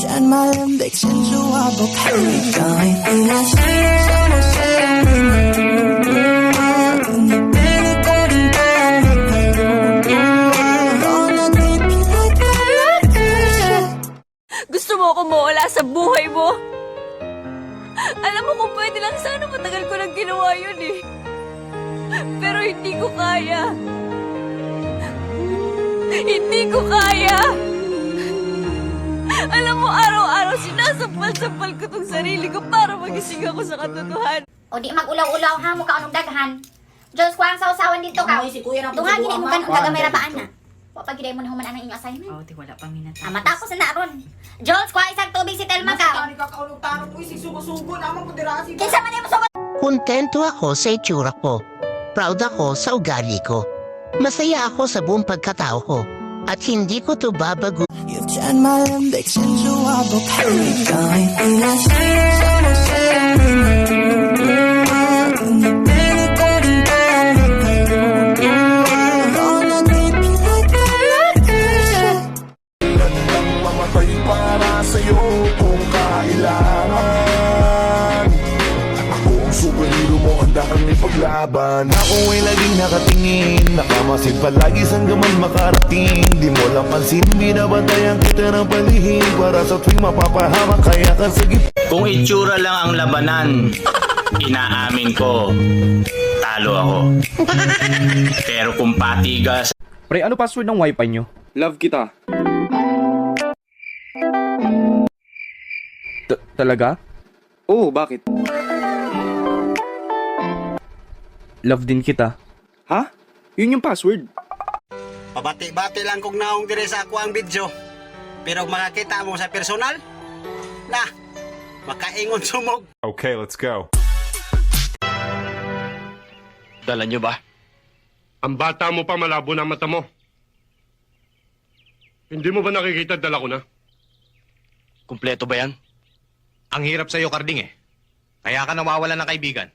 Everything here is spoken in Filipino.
Dyan malambig sa jowa ko pero ikaw ay pinasama sa ngunit pilit ko rin tayo Gusto mo akong mawala sa buhay mo? Alam mo kung pwede lang sana matagal ko nang ginawa yun eh. Pero hindi ko kaya. Hindi ko kaya. Alam mo, araw-araw sinasampal-sampal ko tong sarili ko para magising ako sa katotohanan. O di mag-ulaw-ulaw ha, mukha anong daghan. Diyos ko ang sausawan dito ka. Tunga gini mo ganun gagamay rabaan na. Pag giday mo na human ang inyong assignment. Oh, di wala pang minatapos. Matapos na ron. Jules, kuha isang tubig si Telma ka. Kinsa man yung sugot. Kontento ako sa itsura ko. Proud ako sa ugali ko. Masaya ako sa buong pagkatao ko. At hindi ko to babago. Dyan malambig sa jowa ko pero ikaw ay pinasama sa ngunit pilit ko rin tayo Mamatay para sa'yo kung kailangan. Ako ang superhero mo, handa kang ipaglaban. Ako ay laging nakatingin, nakamasid palagi saan ka man makarating. Di mo lang pansin, binabantayan kita ng palihim. Para sa tuwing mapapahamak, kaya ka sa gitna. Kung itsura lang ang labanan, inaamin ko, talo ako. Pero kung patigas, Pre, ano password ng wifi nyo? Love kita. Talaga? Oo, bakit? Love din kita. Ha? Yun yung password. Pabati-bati lang kung naong dire sa ako ang video. Pero kung makakita mo sa personal, na, makaingon sumog. Okay, let's go. dala nyo ba? Ang bata mo pa, malabo na mata mo. Hindi mo ba nakikita dala ko na? Kumpleto ba yan? Ang hirap sa'yo, Karding eh. Kaya ka nawawalan ng kaibigan.